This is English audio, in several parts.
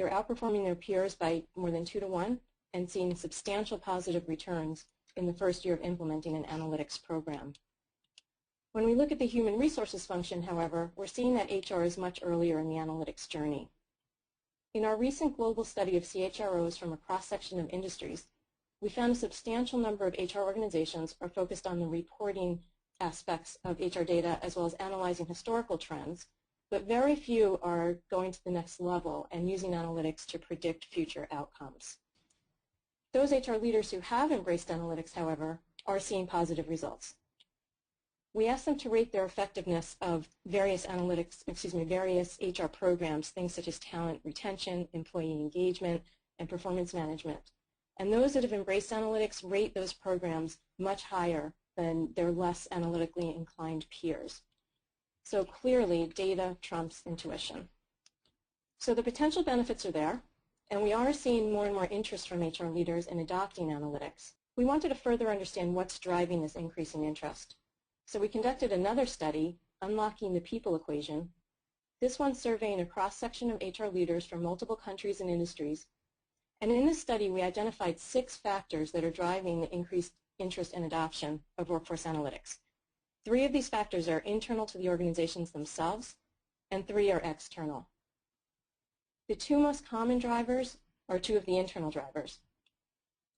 They're outperforming their peers by more than 2 to 1 and seeing substantial positive returns in the first year of implementing an analytics program. When we look at the human resources function, however, we're seeing that HR is much earlier in the analytics journey. In our recent global study of CHROs from a cross-section of industries, we found a substantial number of HR organizations are focused on the reporting aspects of HR data as well as analyzing historical trends, but very few are going to the next level and using analytics to predict future outcomes. Those HR leaders who have embraced analytics, however, are seeing positive results. We asked them to rate their effectiveness of various various HR programs, things such as talent retention, employee engagement, and performance management. And those that have embraced analytics rate those programs much higher than their less analytically inclined peers. So clearly, data trumps intuition. So the potential benefits are there, and we are seeing more and more interest from HR leaders in adopting analytics. We wanted to further understand what's driving this increasing interest. So we conducted another study, Unlocking the People Equation, this one surveying a cross-section of HR leaders from multiple countries and industries. And in this study, we identified 6 factors that are driving the increased interest and adoption of workforce analytics. 3 of these factors are internal to the organizations themselves, and 3 are external. The 2 most common drivers are 2 of the internal drivers.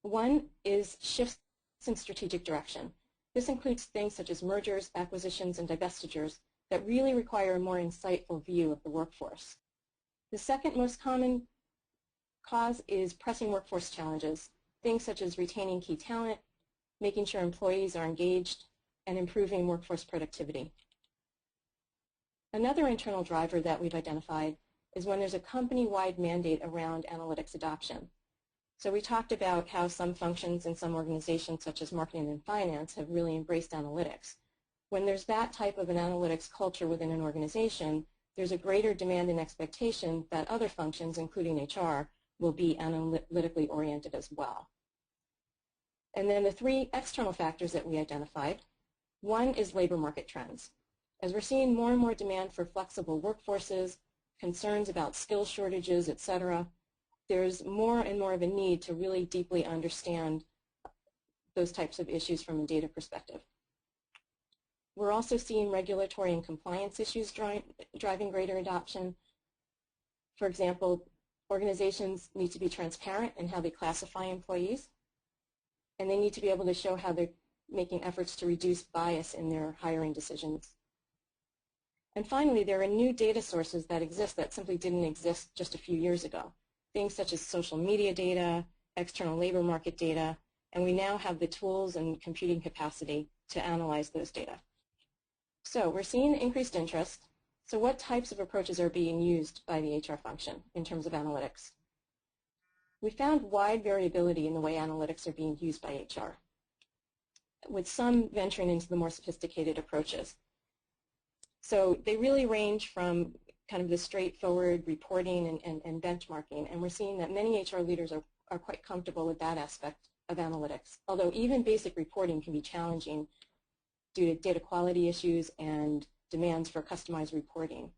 One is shifts in strategic direction. This includes things such as mergers, acquisitions, and divestitures that really require a more insightful view of the workforce. The second most common cause is pressing workforce challenges, things such as retaining key talent, making sure employees are engaged, and improving workforce productivity. Another internal driver that we've identified is when there's a company-wide mandate around analytics adoption. So we talked about how some functions in some organizations, such as marketing and finance, have really embraced analytics. When there's that type of an analytics culture within an organization, there's a greater demand and expectation that other functions, including HR, will be analytically oriented as well. And then the 3 external factors that we identified. One is labor market trends. As we're seeing more and more demand for flexible workforces, concerns about skill shortages, etc., there's more and more of a need to really deeply understand those types of issues from a data perspective. We're also seeing regulatory and compliance issues driving greater adoption. For example, organizations need to be transparent in how they classify employees, and they need to be able to show how they're making efforts to reduce bias in their hiring decisions. And finally, there are new data sources that exist that simply didn't exist just a few years ago. Things such as social media data, external labor market data, and we now have the tools and computing capacity to analyze those data. So we're seeing increased interest. So what types of approaches are being used by the HR function in terms of analytics? We found wide variability in the way analytics are being used by HR, with some venturing into the more sophisticated approaches. So they really range from kind of the straightforward reporting and benchmarking, and we're seeing that many HR leaders are quite comfortable with that aspect of analytics, although even basic reporting can be challenging due to data quality issues and demands for customized reporting.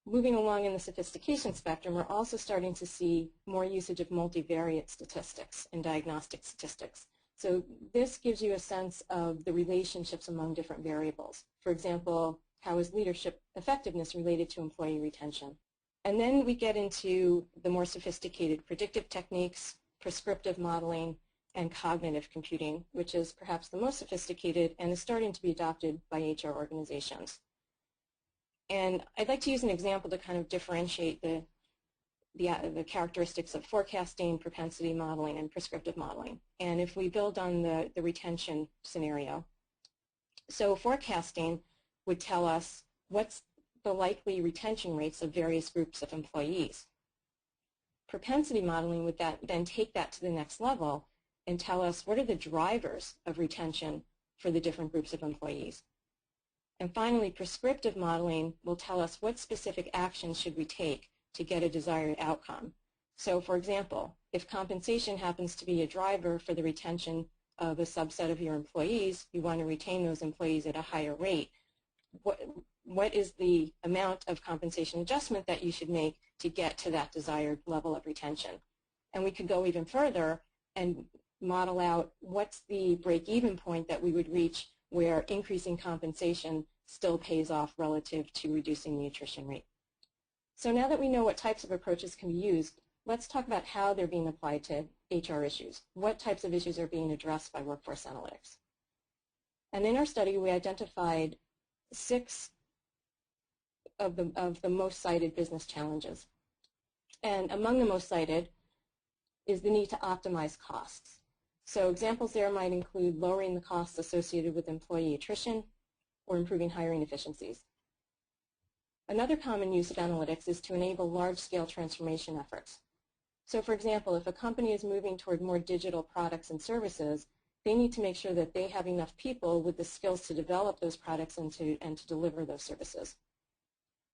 Moving along in the sophistication spectrum, we're also starting to see more usage of multivariate statistics and diagnostic statistics. So this gives you a sense of the relationships among different variables. For example, how is leadership effectiveness related to employee retention? And then we get into the more sophisticated predictive techniques, prescriptive modeling, and cognitive computing, which is perhaps the most sophisticated and is starting to be adopted by HR organizations. And I'd like to use an example to kind of differentiate the characteristics of forecasting, propensity modeling, and prescriptive modeling. And if we build on the retention scenario, so forecasting would tell us what's the likely retention rates of various groups of employees. Propensity modeling would then take that to the next level and tell us what are the drivers of retention for the different groups of employees. And finally, prescriptive modeling will tell us what specific actions should we take to get a desired outcome. So for example, if compensation happens to be a driver for the retention of a subset of your employees, you want to retain those employees at a higher rate. What is the amount of compensation adjustment that you should make to get to that desired level of retention. And we could go even further and model out what's the break-even point that we would reach where increasing compensation still pays off relative to reducing the attrition rate. So now that we know what types of approaches can be used, let's talk about how they're being applied to HR issues. What types of issues are being addressed by workforce analytics? And in our study, we identified 6 of the most cited business challenges. And among the most cited is the need to optimize costs. So examples there might include lowering the costs associated with employee attrition or improving hiring efficiencies. Another common use of analytics is to enable large-scale transformation efforts. So for example, if a company is moving toward more digital products and services, they need to make sure that they have enough people with the skills to develop those products and to deliver those services.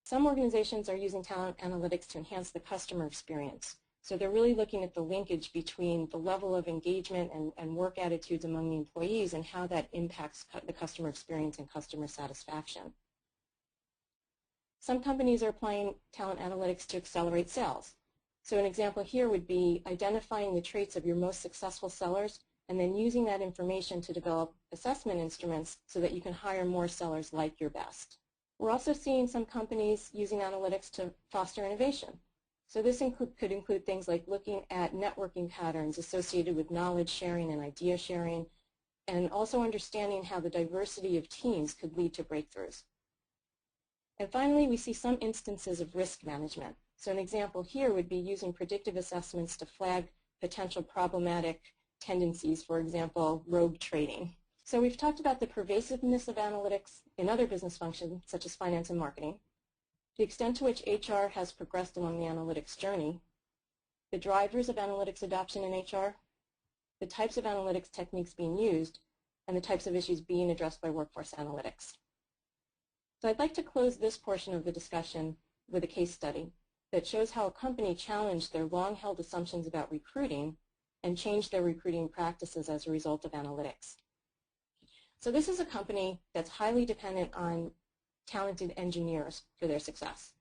Some organizations are using talent analytics to enhance the customer experience. So they're really looking at the linkage between the level of engagement and work attitudes among the employees and how that impacts the customer experience and customer satisfaction. Some companies are applying talent analytics to accelerate sales. So an example here would be identifying the traits of your most successful sellers and then using that information to develop assessment instruments so that you can hire more sellers like your best. We're also seeing some companies using analytics to foster innovation. So this could include things like looking at networking patterns associated with knowledge sharing and idea sharing, and also understanding how the diversity of teams could lead to breakthroughs. And finally, we see some instances of risk management. So an example here would be using predictive assessments to flag potential problematic tendencies, for example, rogue trading. So we've talked about the pervasiveness of analytics in other business functions, such as finance and marketing, the extent to which HR has progressed along the analytics journey, the drivers of analytics adoption in HR, the types of analytics techniques being used, and the types of issues being addressed by workforce analytics. So I'd like to close this portion of the discussion with a case study that shows how a company challenged their long-held assumptions about recruiting and changed their recruiting practices as a result of analytics. So this is a company that's highly dependent on talented engineers for their success.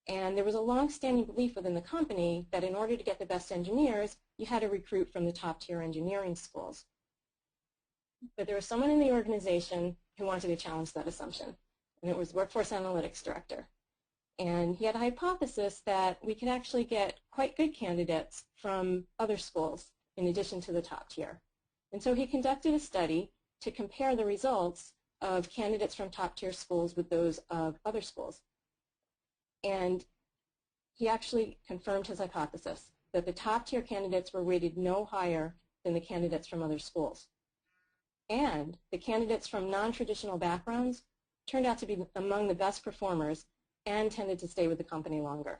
And there was a long-standing belief within the company that in order to get the best engineers, you had to recruit from the top-tier engineering schools. But there was someone in the organization who wanted to challenge that assumption, and it was Workforce Analytics Director. And he had a hypothesis that we could actually get quite good candidates from other schools in addition to the top tier. And so he conducted a study to compare the results of candidates from top-tier schools with those of other schools. And he actually confirmed his hypothesis that the top-tier candidates were rated no higher than the candidates from other schools. And the candidates from non-traditional backgrounds turned out to be among the best performers and tended to stay with the company longer.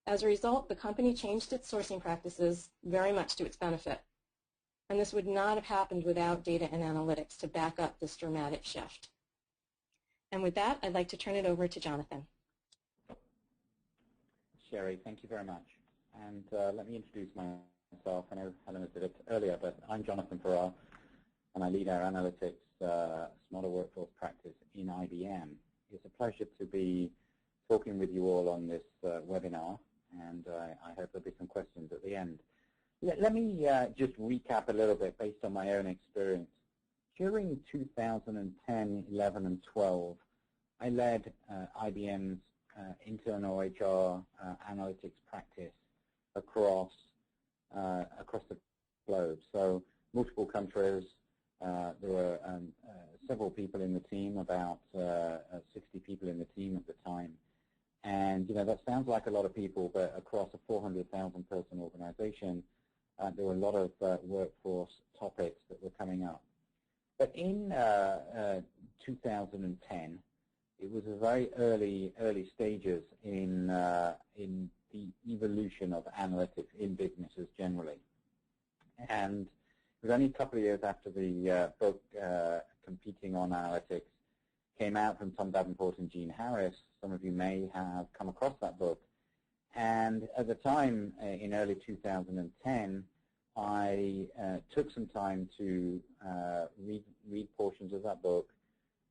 As a result, the company changed its sourcing practices very much to its benefit. And this would not have happened without data and analytics to back up this dramatic shift. And with that, I'd like to turn it over to Jonathan. Sherry, thank you very much. And let me introduce myself. I know Helena did it earlier, but I'm Jonathan Ferrell, and I lead our analytics Smarter Workforce practice in IBM. It's a pleasure to be talking with you all on this webinar, and I hope there'll be some questions at the end. Let me just recap a little bit based on my own experience. During 2010, 11, and 12, I led IBM's internal HR analytics practice across the globe. So multiple countries. There were several people in the team, about 60 people in the team at the time. And, you know, that sounds like a lot of people, but across a 400,000 person organization, there were a lot of workforce topics that were coming up. But in 2010, it was a very early stages in the evolution of analytics in businesses generally. And it was only a couple of years after the book Competing on Analytics came out from Tom Davenport and Gene Harris. Some of you may have come across that book. And at the time, in early 2010, I took some time to read portions of that book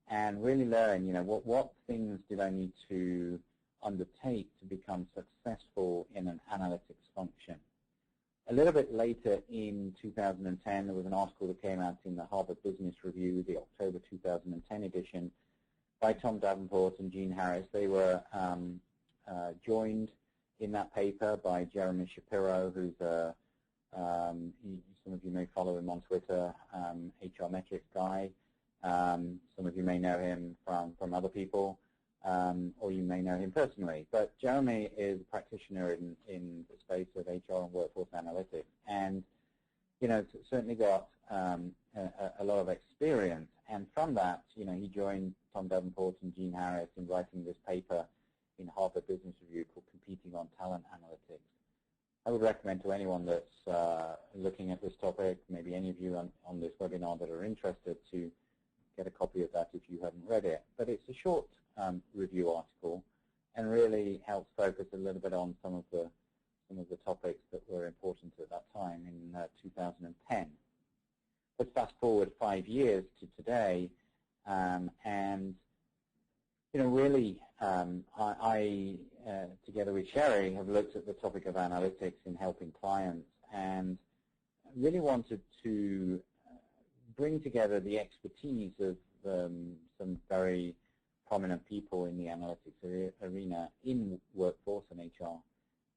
and really learn, you know, what things did I need to undertake to become successful in an analytics function. A little bit later in 2010, there was an article that came out in the Harvard Business Review, the October 2010 edition, by Tom Davenport and Gene Harris. They were joined in that paper by Jeremy Shapiro, who's some of you may follow him on Twitter, HR metrics guy. Some of you may know him from other people, or you may know him personally. But Jeremy is a practitioner in the space of HR and workforce analytics, and certainly got a lot of experience. And from that, he joined Tom Davenport and Gene Harris in writing this paper in Harvard Business Review called Competing on Talent Analytics. I would recommend to anyone that's looking at this topic, maybe any of you on this webinar that are interested, to get a copy of that if you haven't read it. But it's a short review article and really helps focus a little bit on some of the topics that were important at that time in 2010. Let's fast forward 5 years to today, and really, I together with Sherry, have looked at the topic of analytics in helping clients, and really wanted to bring together the expertise of some very prominent people in the analytics arena in workforce and HR,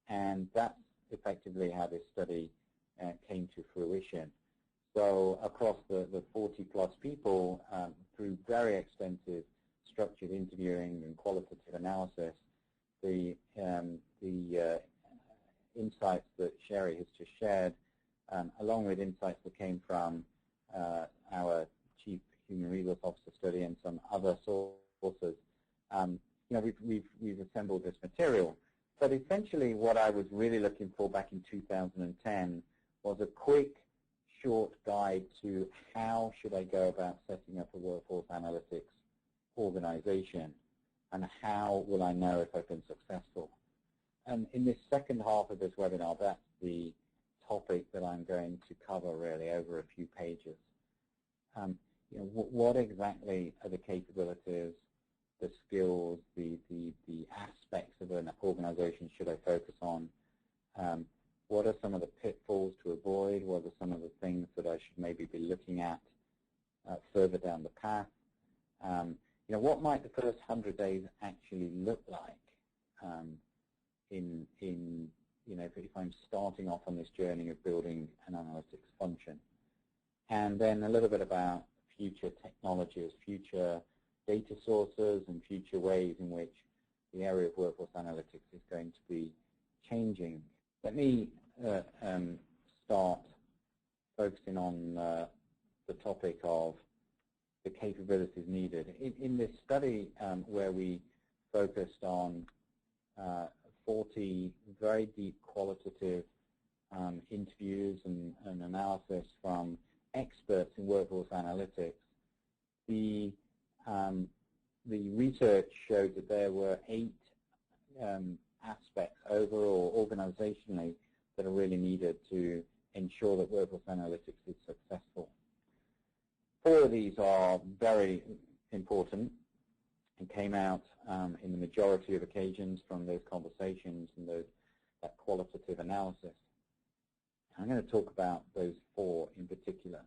and that's effectively how this study came to fruition. So across the 40-plus people, through very extensive structured interviewing and qualitative analysis, the insights that Sherry has just shared, along with insights that came from our Chief Human Resource Officer study and some other sources, we've assembled this material. But essentially what I was really looking for back in 2010 was a quick, short guide to how should I go about setting up a workforce analytics organization, and how will I know if I've been successful. And in this second half of this webinar, that's the topic that I'm going to cover really over a few pages. What exactly are the capabilities, the skills, the aspects of an organization should I focus on? What are some of the pitfalls to avoid? What are some of the things that I should maybe be looking at further down the path? What might the first 100 days actually look like if I'm starting off on this journey of building an analytics function? And then a little bit about future technologies, future data sources, and future ways in which the area of workforce analytics is going to be changing. Let me start focusing on the topic of the capabilities needed. In this study where we focused on 40 very deep qualitative interviews and analysis from experts in workforce analytics, the research showed that there were 8 aspects overall, organizationally, that are really needed to ensure that workforce analytics is successful. 4 of these are very important and came out in the majority of occasions from those conversations and that qualitative analysis. I'm going to talk about those 4 in particular.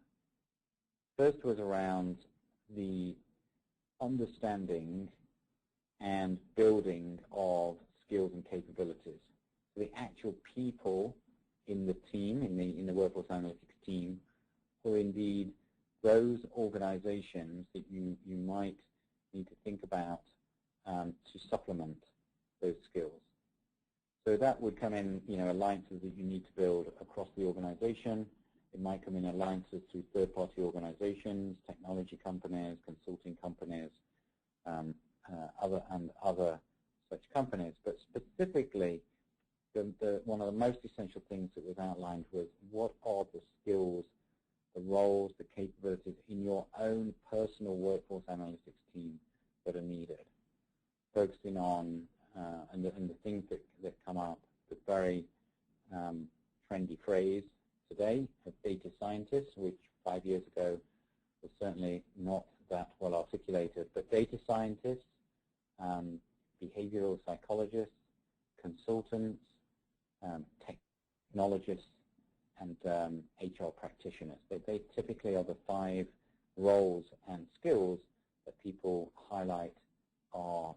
First was around the understanding and building of skills and capabilities. So the actual people in the team, in the workforce analytics team, or indeed those organizations that you might need to think about to supplement those skills. So that would come in, alliances that you need to build across the organization. It might come in alliances through third-party organizations, technology companies, consulting companies, other such companies. But specifically, one of the most essential things that was outlined was what are the skills, the roles, the capabilities in your own personal workforce analytics team that are needed. Focusing on, and the things that come up, the very trendy phrase today of data scientists, which 5 years ago was certainly not that well articulated, but data scientists, behavioral psychologists, consultants, technologists, and HR practitioners. They typically are the 5 roles and skills that people highlight are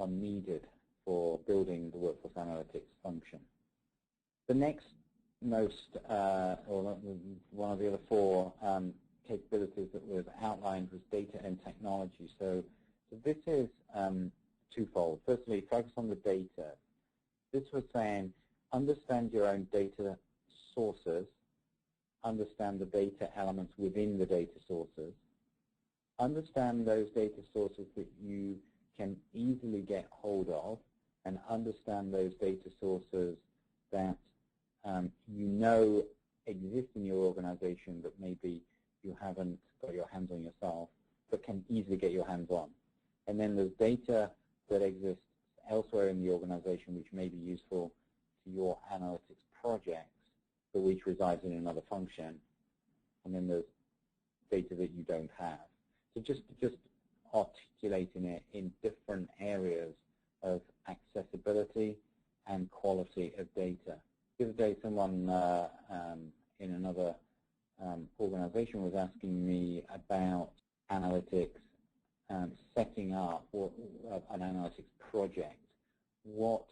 needed for building the workforce analytics function. The next most, or one of the other 4 capabilities that was outlined was data and technology. So this is twofold. Firstly, focus on the data. This was saying understand your own data sources, understand the data elements within the data sources, understand those data sources that you can easily get hold of, and understand those data sources that you know exist in your organization but maybe you haven't got your hands on yourself, but can easily get your hands on. And then there's data that exists elsewhere in the organization which may be useful to your analytics projects, but which resides in another function. And then there's data that you don't have. So just articulating it in different areas of accessibility and quality of data. The other day, someone in another organization was asking me about analytics, setting up an analytics project. What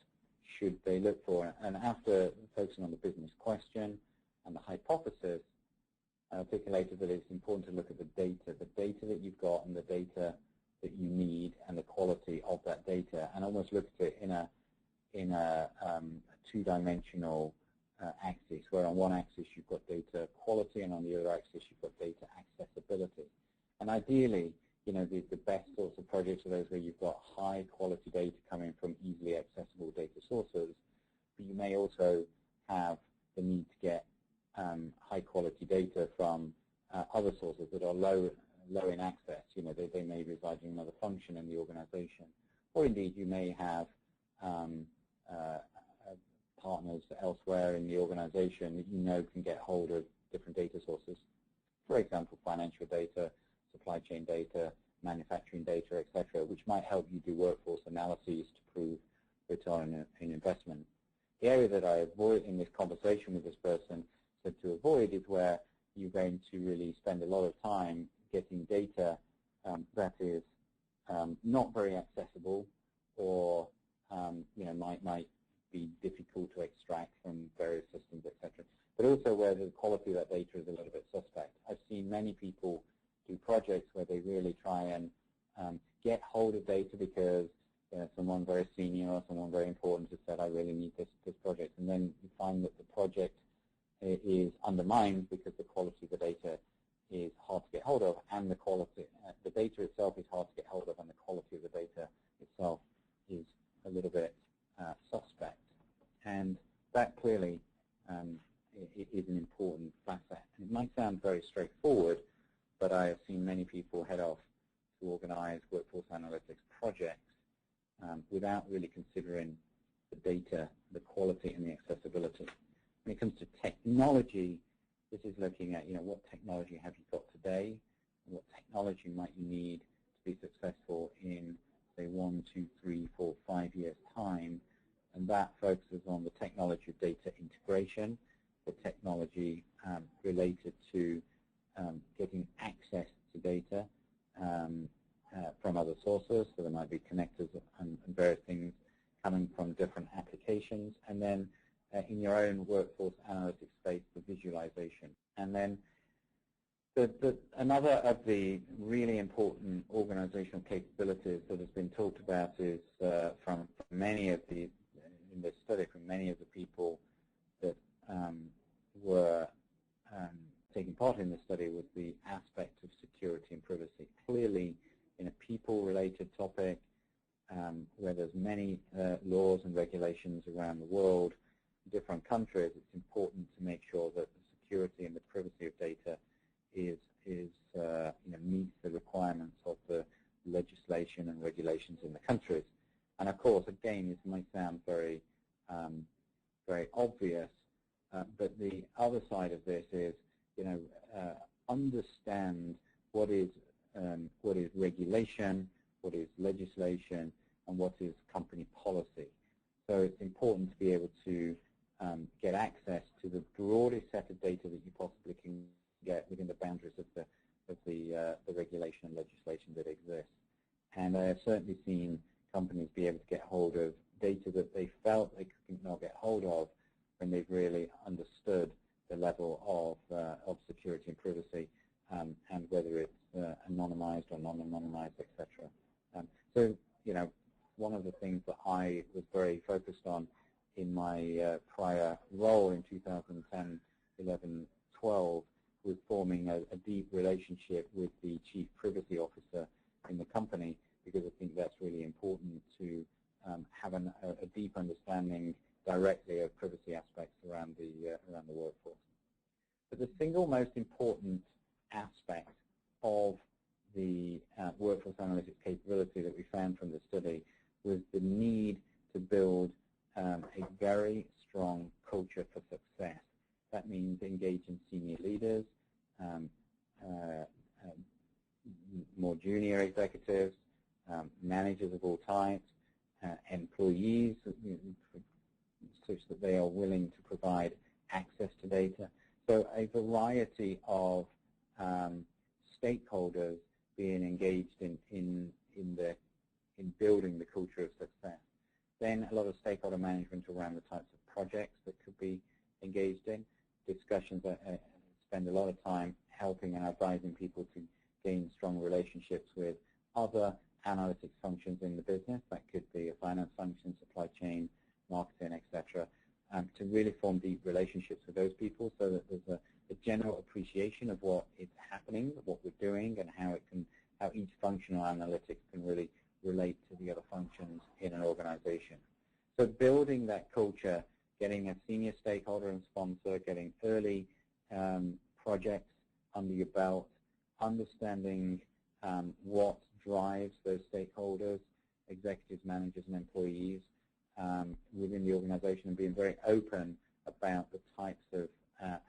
should they look for? And after focusing on the business question and the hypothesis, I articulated that it's important to look at the data that you've got and the data that you need and the quality of that data, and almost look at it in a two-dimensional axis, where on one axis you've got data quality and on the other axis you've got data accessibility. And ideally, you know, the best sorts of projects are those where you've got high quality data coming from easily accessible data sources, but you may also have the need to get high quality data from other sources that are low in access. You know, they may reside in another function in the organization, or indeed you may have partners elsewhere in the organization that you know can get hold of different data sources. For example, financial data, supply chain data, manufacturing data, etc., which might help you do workforce analyses to prove return in investment. The area that I avoid in this conversation with this person said to avoid is where you're going to really spend a lot of time getting data that is not very accessible, or you know, might be difficult to extract from various systems, etc. But also where the quality of that data is a little bit suspect. I've seen many people do projects where they really try and get hold of data because someone very senior or someone very important has said, I really need this project. And then you find that the project is undermined because the quality of the data is hard to get hold of, and the quality, the data itself is hard to get hold of, and the quality of the data itself is a little bit suspect. And that clearly is an important facet. And it might sound very straightforward, but I have seen many people head off to organize workforce analytics projects without really considering the data, the quality, and the accessibility. When it comes to technology, this is looking at, what technology have you got today, and what technology might you need to be successful in, say, 1, 2, 3, 4, 5 years' time. And that focuses on the technology of data integration, the technology related to getting access to data from other sources. So there might be connectors and various things coming from different applications. And then in your own workforce analytics space, the visualization. And then another of the really important organizational capabilities that has been talked about is from many of the, in this study, from many of the people that were taking part in this study, was the aspect of security and privacy. Clearly, in a people-related topic where there's many laws and regulations around the world, different countries, it's important to make sure that the security and the privacy of data meets the requirements of the legislation and regulations in the countries. And of course, again, this might sound very, very obvious, but the other side of this is, understand what is regulation, what is legislation, important to be able to get access to the broadest set of data that you possibly can get within the boundaries of the regulation and legislation that exists. And I have certainly seen companies be able to get hold of data that they felt they could not get hold of when they've really understood the level of security and privacy, and whether it's anonymized or non-anonymized, etc. So, you know, one of the things that I was very focused on in my prior role in 2010, 11, 12 was forming a deep relationship with the Chief Privacy Officer in the company, because I think that's really important to have a deep understanding directly of privacy aspects around the workforce. But the single most important aspect of the workforce analytics capability that we found from the study was the need to build a very strong culture for success. That means engaging senior leaders, more junior executives, managers of all types, employees, such that they are willing to provide access to data. So a variety of stakeholders being engaged in building the culture of success. Then a lot of stakeholder management around the types of projects that could be engaged in. Discussions that spend a lot of time helping and advising people to gain strong relationships with other analytics functions in the business. That could be a finance function, supply chain, marketing, etc. To really form deep relationships with those people, so that there's a general appreciation of what is happening, what we're doing, and how each functional analytics can really relate to the other functions in an organization. So building that culture, getting a senior stakeholder and sponsor, getting early projects under your belt, understanding what drives those stakeholders, executives, managers, and employees within the organization, and being very open about the types of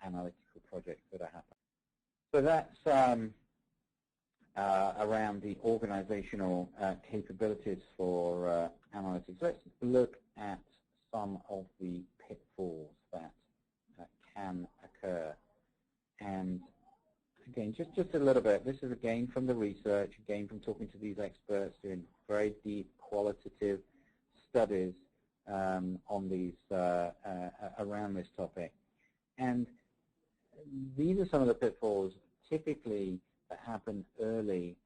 analytical projects that are happening. So that's around the organizational capabilities for analytics. Let's look at some of the pitfalls that can occur. And again, just a little bit. This is again from the research, again from talking to these experts, doing very deep qualitative studies on these around this topic. And these are some of the pitfalls typically that happen early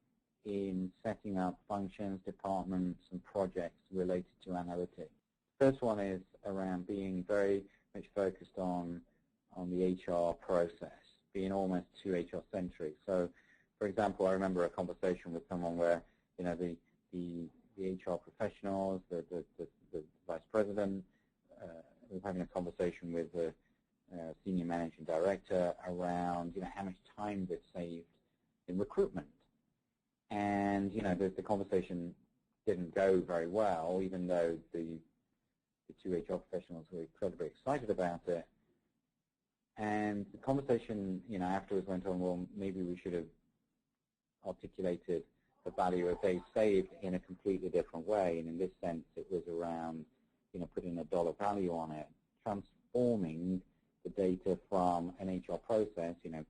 in setting up functions, departments, and projects related to analytics. First one is around being very much focused on the HR process, being almost too HR-centric. So, for example, I remember a conversation with someone where, you know, the HR professionals, the vice president, was having a conversation with the senior managing director around, you know, how much time they've saved in recruitment. And, you know, the conversation didn't go very well, even though the two HR professionals were incredibly excited about it. And the conversation, you know, afterwards went on, well, maybe we should have articulated the value of days saved in a completely different way. And in this sense, it was around, you know, putting a dollar value on it, transforming the data from an HR process, you know,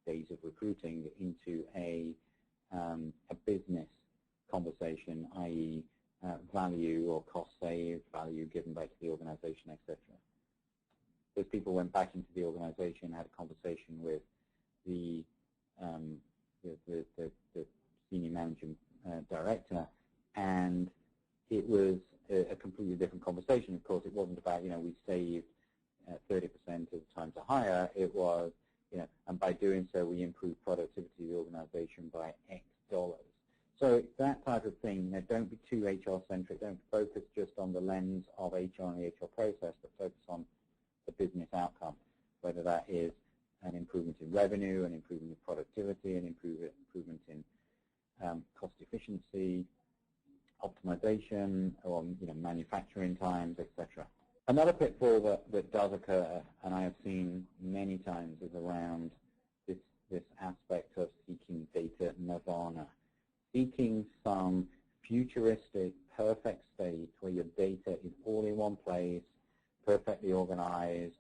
days of recruiting, into a business conversation, i.e. Value or cost saved, value given back to the organization, etc. Those people went back into the organization, had a conversation with the senior managing director, and it was a completely different conversation. Of course, it wasn't about, you know, we saved 30% of the time to hire. It was, you know, and by doing so, we improved productivity of the organization by X dollars. So that type of thing, you know, don't be too HR-centric. Don't focus just on the lens of HR and the HR process, but focus on the business outcome, whether that is an improvement in revenue, an improvement in productivity, an improvement in cost efficiency, optimization, or, you know, manufacturing times, etc. Another pitfall that does occur, and I have seen many times, is around this aspect of seeking data nirvana, seeking some futuristic, perfect state where your data is all in one place, perfectly organized,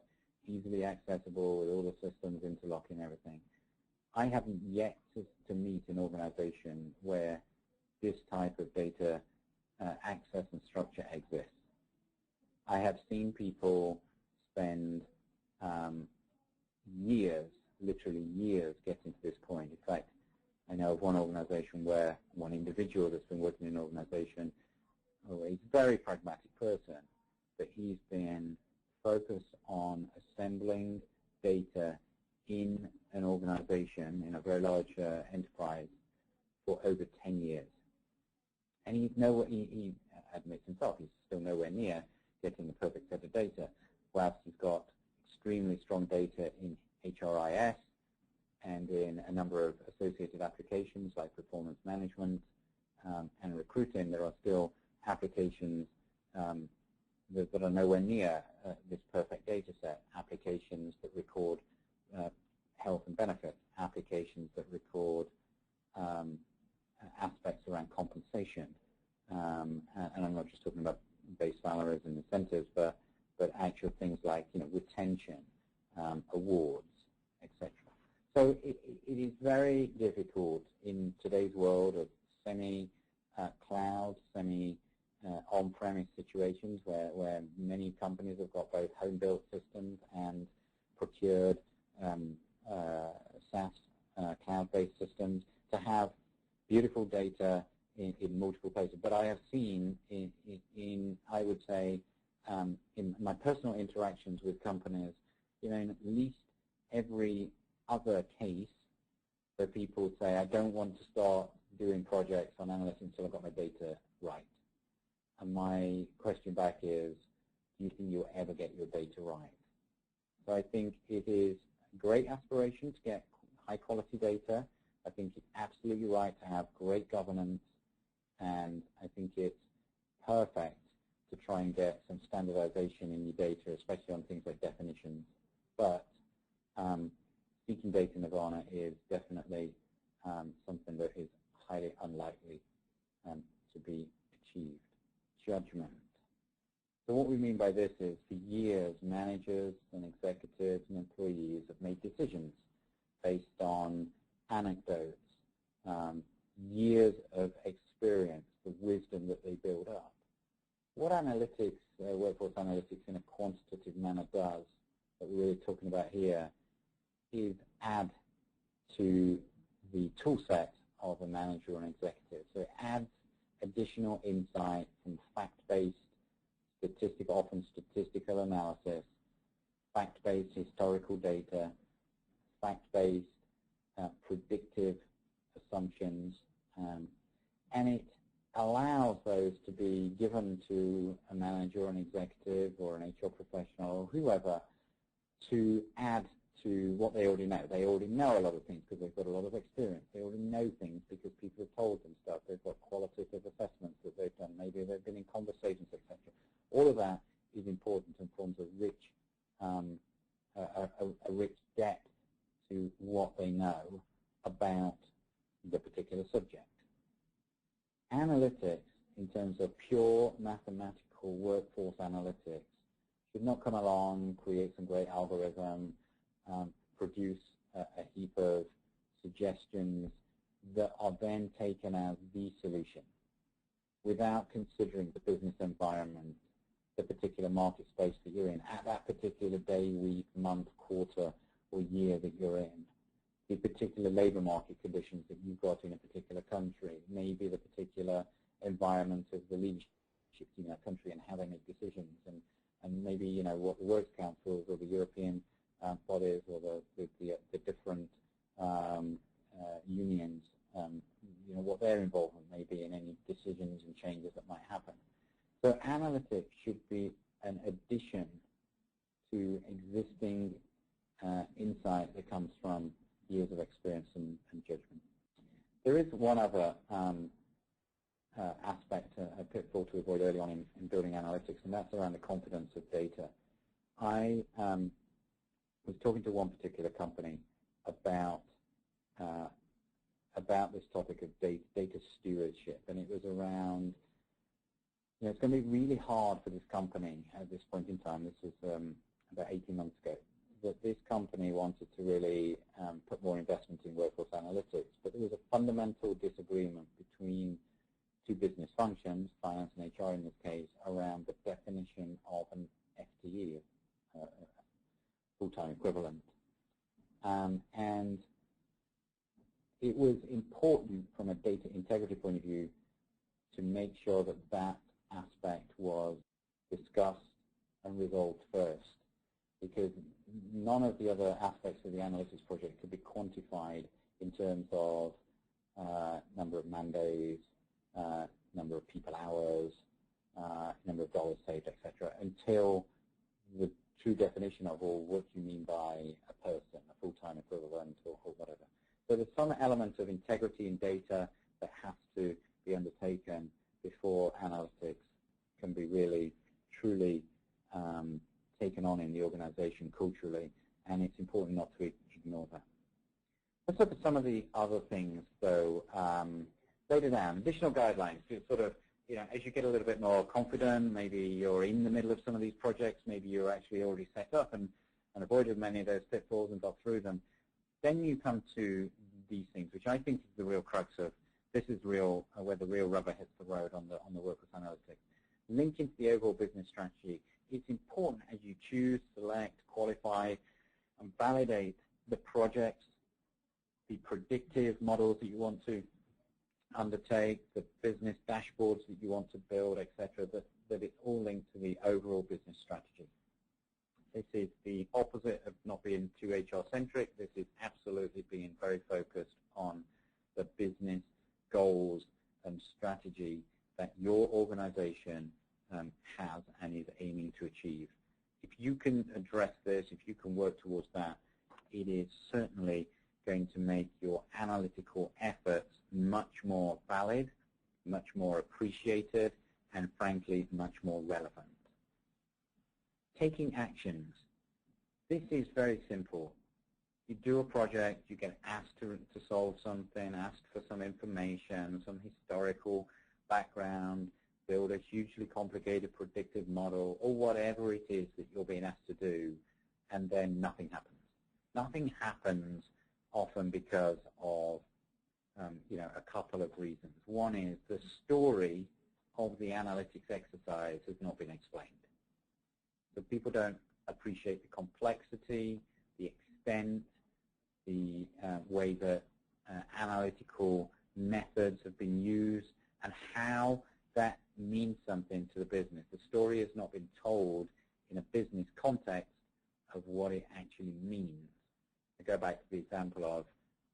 easily accessible with all the systems interlocking everything. I haven't yet to meet an organization where this type of data access and structure exists. I have seen people spend years, literally years, getting to this point. In fact, I know of one organization where one individual that's been working in an organization, he's a very pragmatic person, but he's been focused on assembling data in an organization, in a very large enterprise, for over 10 years. And he admits himself, he's still nowhere near getting the perfect set of data, whilst he's got extremely strong data in HRIS and in a number of associated applications like performance management and recruiting. There are still applications that are nowhere near this perfect data set, applications that record health and benefits, applications that record aspects around compensation. And I'm not just talking about base salaries and incentives, but actual things like retention, awards, etc. So it is very difficult in today's world of semi-cloud, on-premise situations where many companies have got both home-built systems and procured SaaS cloud-based systems to have beautiful data in multiple places. But I have seen I would say, in my personal interactions with companies, in at least every other case where people say, I don't want to start doing projects on analytics until I've got my data right. And my question back is, do you think you'll ever get your data right? So I think it is a great aspiration to get high-quality data. I think it's absolutely right to have great governance, and I think it's perfect to try and get some standardization in your data, especially on things like definitions. But speaking data nirvana is definitely something that is highly unlikely to be achieved. Judgment. So what we mean by this is, for years, managers and executives and employees have made decisions based on anecdotes, years of experience, the wisdom that they build up. What analytics, workforce analytics in a quantitative manner does, that we're really talking about here, is add to the tool set of a manager or an executive. So it adds additional insight from fact-based, often statistical analysis, fact-based historical data, fact-based predictive assumptions, and it allows those to be given to a manager or an executive or an HR professional or whoever to add to what they already know. They already know a lot of things because they've got a lot of experience. They already know things because people have told them stuff. They've got qualitative assessments that they've done. Maybe they've been in conversations, etc. All of that is important and forms a rich, rich depth to what they know about the particular subject. Analytics, in terms of pure mathematical workforce analytics, should not come along, create some great algorithm, produce a heap of suggestions that are then taken as the solution without considering the business environment, the particular market space that you're in, at that particular day, week, month, quarter, or year that you're in, the particular labor market conditions that you've got in a particular country, maybe the particular environment of the leadership in that country and how they make decisions, and maybe what the Works Councils or the European bodies or the different unions, what their involvement may be in any decisions and changes that might happen. So analytics should be an addition to existing insight that comes from years of experience and judgment. There is one other aspect, a pitfall to avoid early on in building analytics, and that's around the confidence of data. I was talking to one particular company about this topic of data stewardship, and it was around it's going to be really hard for this company at this point in time. This was about 18 months ago, that this company wanted to really put more investment in workforce analytics, but there was a fundamental disagreement between two business functions, finance and HR in this case, around the definition of an FTE, full-time equivalent. And it was important from a data integrity point of view to make sure that that aspect was discussed and resolved first, because none of the other aspects of the analytics project could be quantified in terms of number of man days, number of people hours, number of dollars saved, etc., until the true definition of, well, what do you mean by a person, a full-time equivalent, or whatever. So there's some element of integrity in data that has to be undertaken before analytics can be really, truly taken on in the organization culturally, and it's important not to ignore that. Let's look at some of the other things, though, later down. Additional guidelines to sort of, as you get a little bit more confident, maybe you're in the middle of some of these projects, maybe you're actually already set up and avoided many of those pitfalls and got through them, then you come to these things, which I think is the real crux of, this is real, where the real rubber hits the road on the workforce analytics. Linking to the overall business strategy, it's important as you choose, select, qualify, and validate the projects, the predictive models that you want to undertake, the business dashboards that you want to build, etc., that it's all linked to the overall business strategy. This is the opposite of not being too HR-centric. This is absolutely being very focused on the business goals and strategy that your organization has and is aiming to achieve. If you can address this, if you can work towards that, it is certainly going to make your analytical efforts much more valid, much more appreciated, and frankly, much more relevant. Taking actions. This is very simple. You do a project, you get asked to solve something, asked for some information, some historical background, build a hugely complicated predictive model, or whatever it is that you're being asked to do, and then nothing happens. Nothing happens often because of a couple of reasons. One is the story of the analytics exercise has not been explained. So people don't appreciate the complexity, the extent, the way that analytical methods have been used, and how that means something to the business. The story has not been told in a business context of what it actually means. I go back to the example of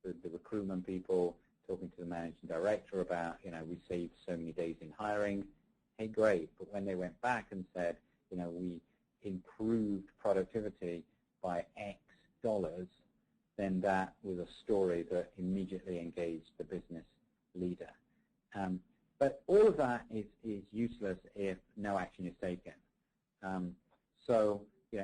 the recruitment people talking to the managing director about, we saved so many days in hiring. Hey, great. But when they went back and said, we improved productivity by X dollars, then that was a story that immediately engaged the business leader. But all of that is useless if no action is taken. So,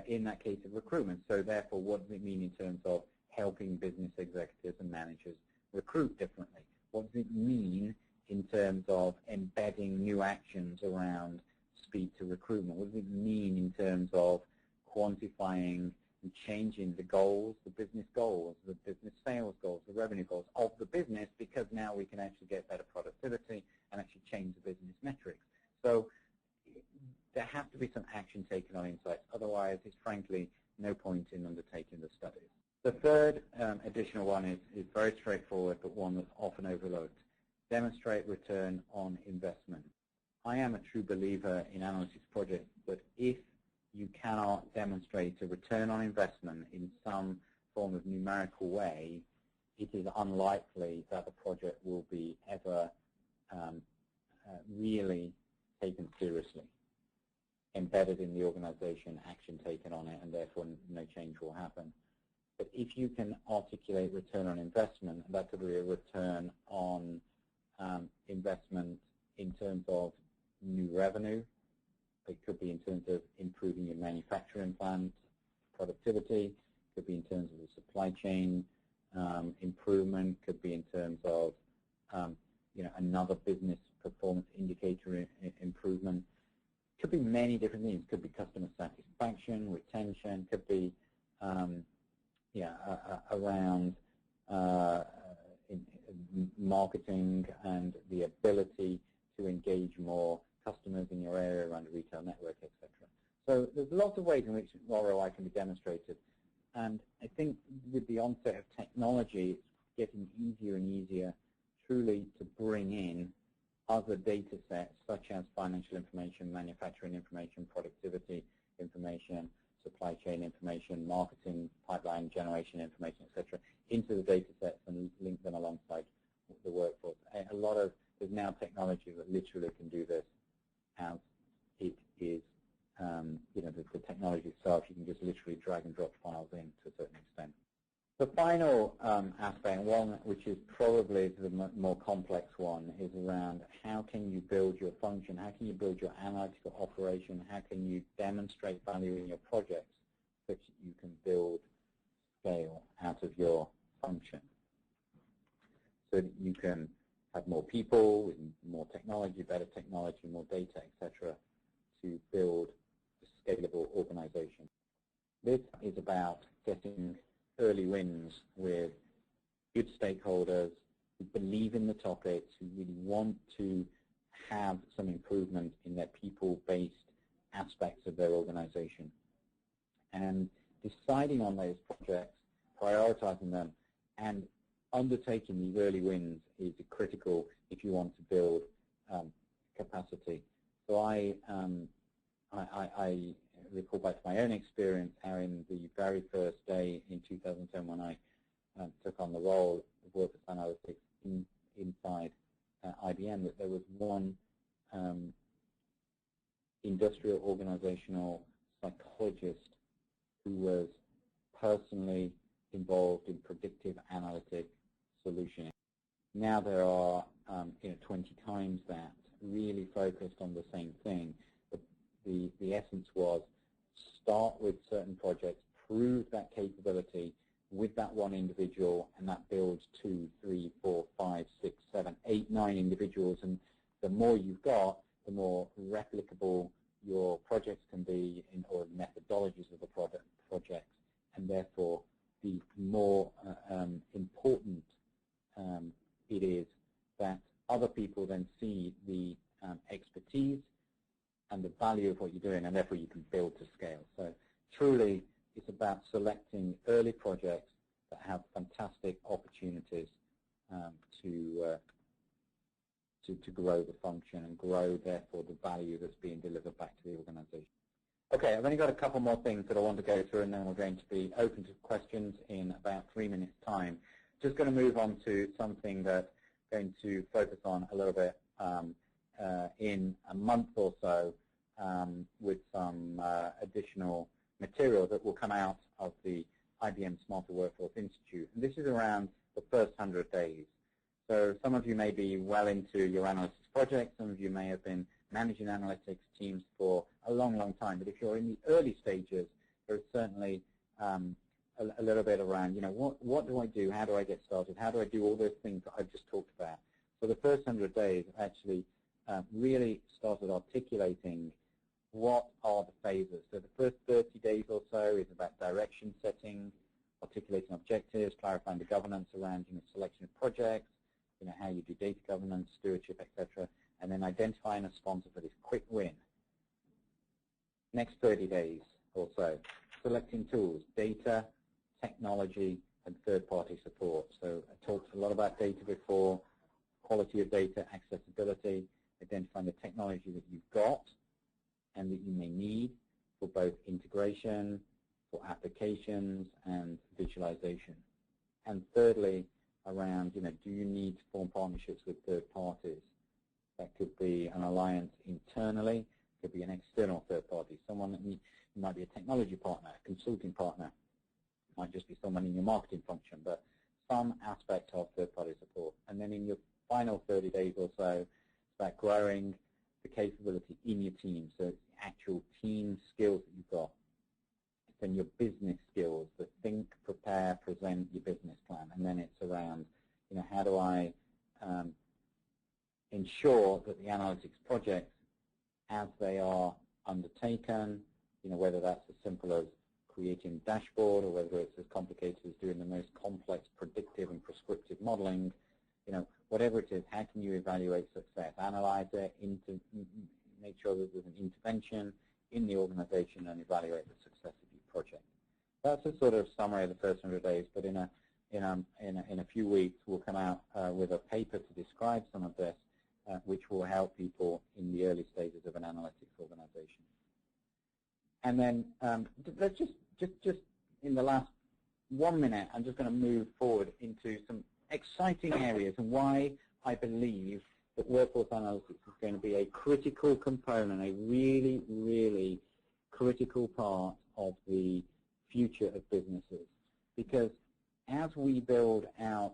in that case of recruitment, so therefore, what does it mean in terms of helping business executives and managers recruit differently? What does it mean in terms of embedding new actions around speed to recruitment? What does it mean in terms of quantifying and changing the goals, the business sales goals, the revenue goals of the business, because now we can actually get better productivity and actually change the business metrics. So there has to be some action taken on insights. Otherwise, it's frankly no point in undertaking the studies. The third additional one is very straightforward, but one that's often overlooked. Demonstrate return on investment. I am a true believer in analytics projects, but if you cannot demonstrate a return on investment in some form of numerical way, it is unlikely that the project will be ever really taken seriously, embedded in the organization, action taken on it, and therefore no change will happen. But if you can articulate return on investment, that could be a return on investment in terms of new revenue. It could be in terms of improving your manufacturing plant productivity. It could be in terms of the supply chain improvement. Could be in terms of another business performance indicator improvement. Could be many different things. Could be customer satisfaction, retention. Could be around marketing and the ability to engage more customers in your area around the retail network, etc. So there's lots of ways in which ROI can be demonstrated. And I think with the onset of technology, it's getting easier and easier truly to bring in other data sets such as financial information, manufacturing information, productivity information, supply chain information, marketing, pipeline generation information, etc., into the data sets and link them alongside the workforce. There's now technology that literally can do this as it is, the technology itself, you can just literally drag and drop files in to a certain extent. The final aspect, one which is probably the more complex one, is around how can you build your function, how can you build your analytical operation, how can you demonstrate value in your projects such that you can build scale out of your function so that you can have more people with more technology, better technology, more data, etc., to build a scalable organization. This is about getting early wins with good stakeholders who believe in the topics, who really want to have some improvement in their people-based aspects of their organization. And deciding on those projects, prioritizing them, and undertaking these early wins is critical if you want to build capacity. So I recall back to my own experience how in the very first day in 2010 when I took on the role of workforce analytics inside IBM, that there was one industrial organizational psychologist who was personally involved in predictive analytic solutioning. Now there are 20 times that, really focused on the same thing. The essence was start with certain projects, prove that capability with that one individual, and that builds 2, 3, 4, 5, 6, 7, 8, 9 individuals. And the more you've got, the more replicable your projects can be, or methodologies of the projects, and therefore the more important it is that other people then see the expertise and the value of what you're doing, and therefore you can build to scale. So truly, it's about selecting early projects that have fantastic opportunities to grow the function and grow, therefore, the value that's being delivered back to the organization. Okay, I've only got a couple more things that I want to go through, and then we're going to be open to questions in about 3 minutes' time. Just going to move on to something that I'm going to focus on a little bit in a month or so with some additional material that will come out of the IBM Smarter Workforce Institute. And this is around the first 100 days. So some of you may be well into your analytics project. Some of you may have been managing analytics teams for a long, long time. But if you're in the early stages, there's certainly a little bit around, what do I do? How do I get started? How do I do all those things that I've just talked about? So the first 100 days actually really started articulating what are the phases. So the first 30 days or so is about direction setting, articulating objectives, clarifying the governance around selection of projects, how you do data governance, stewardship, etc., and then identifying a sponsor for this quick win. Next 30 days or so, selecting tools, data, technology, and third-party support. So I talked a lot about data before, quality of data, accessibility, identifying the technology that you've got and that you may need for both integration, for applications, and visualization. And thirdly, around, do you need to form partnerships with third parties? That could be an alliance internally, could be an external third party, someone that might be a technology partner, a consulting partner, might just be someone in your marketing function, but some aspect of third-party support. And then in your final 30 days or so, it's about growing the capability in your team, so it's the actual team skills that you've got. Then your business skills, the think, prepare, present your business plan. And then it's around, how do I ensure that the analytics projects, as they are undertaken, whether that's as simple as creating a dashboard or whether it's as complicated as doing the most complex predictive and prescriptive modeling, whatever it is, how can you evaluate success? Analyze it, make sure that there's an intervention in the organization and evaluate the success of your project. That's a sort of summary of the first 100 days, but in a few weeks we'll come out with a paper to describe some of this, which will help people in the early stages of an analytics organization. And then let's just in the last 1 minute, I'm just going to move forward into some exciting areas and why I believe that workforce analytics is going to be a critical component, a really, really critical part of the future of businesses. Because as we build out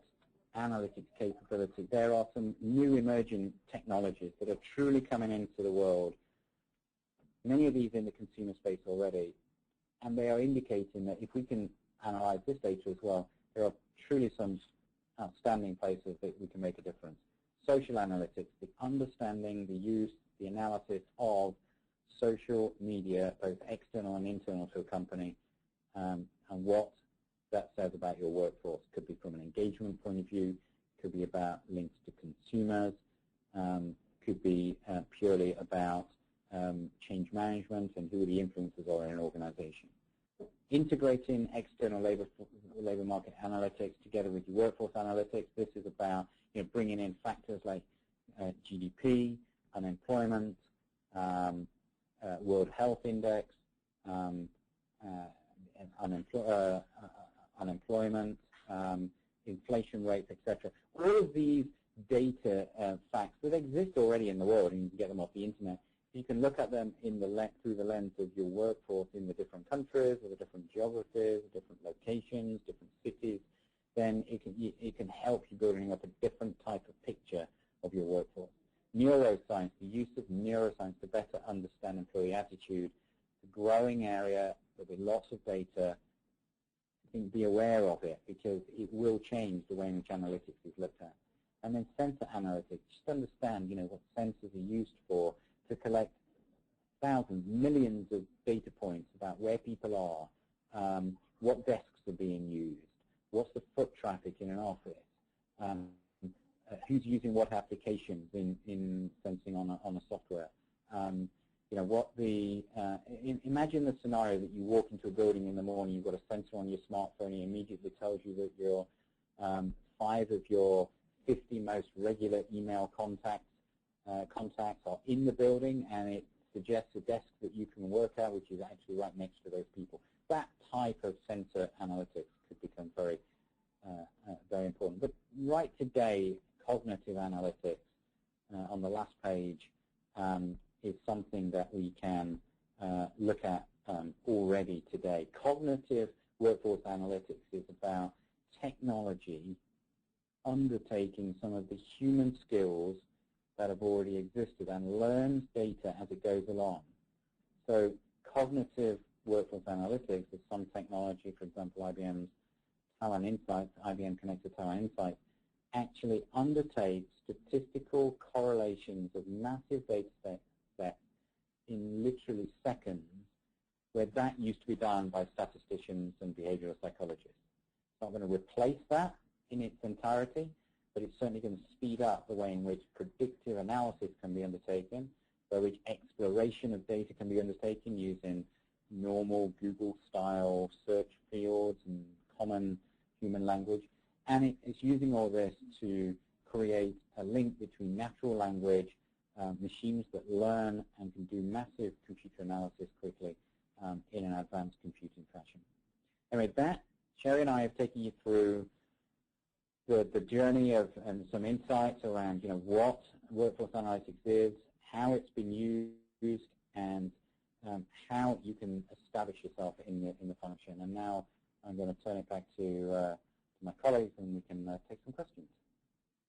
analytics capability, there are some new emerging technologies that are truly coming into the world, many of these in the consumer space already, and they are indicating that if we can analyze this data as well, there are truly some outstanding places that we can make a difference. Social analytics, the understanding, the use, the analysis of social media, both external and internal to a company, and what that says about your workforce. Could be from an engagement point of view, could be about links to consumers, could be purely about change management and who the influencers are in an organization. Integrating external labor market analytics together with your workforce analytics, this is about bringing in factors like GDP, unemployment, World Health Index, unemployment, inflation rates, etc. All of these data facts that exist already in the world, and you can get them off the internet. You can look at them through the lens of your workforce in the different countries, or the different geographies, different locations, different cities. Then it can help you building up a different type of picture of your workforce. Neuroscience, the use of neuroscience to better understand employee attitude, a growing area. There'll be lots of data. I think be aware of it because it will change the way in which analytics is looked at. And then sensor analytics, just understand what sensors are used for to collect thousands, millions of data points about where people are, what desks are being used, what's the foot traffic in an office, who's using what applications in sensing on a software. Imagine the scenario that you walk into a building in the morning, you've got a sensor on your smartphone, and it immediately tells you that your 5 of your 50 most regular email contacts are in the building, and it suggests a desk that you can work at, which is actually right next to those people. That type of sensor analytics could become very, very important. But right today, cognitive analytics on the last page is something that we can look at already today. Cognitive workforce analytics is about technology undertaking some of the human skills that have already existed and learns data as it goes along. So cognitive workforce analytics is some technology, for example, IBM's Talent Insights, IBM Connected Talent Insights, actually undertakes statistical correlations of massive data sets in literally seconds, where that used to be done by statisticians and behavioral psychologists. It's not going to replace that in its entirety, but it's certainly going to speed up the way in which predictive analysis can be undertaken, by which exploration of data can be undertaken using normal Google-style search fields and common human language. And it's using all this to create a link between natural language, machines that learn and can do massive computer analysis quickly in an advanced computing fashion. Anyway, Sherry and I have taken you through the journey of and some insights around what workforce analytics is, how it's been used, and how you can establish yourself in the function. And now I'm going to turn it back to my colleagues, and we can take some questions.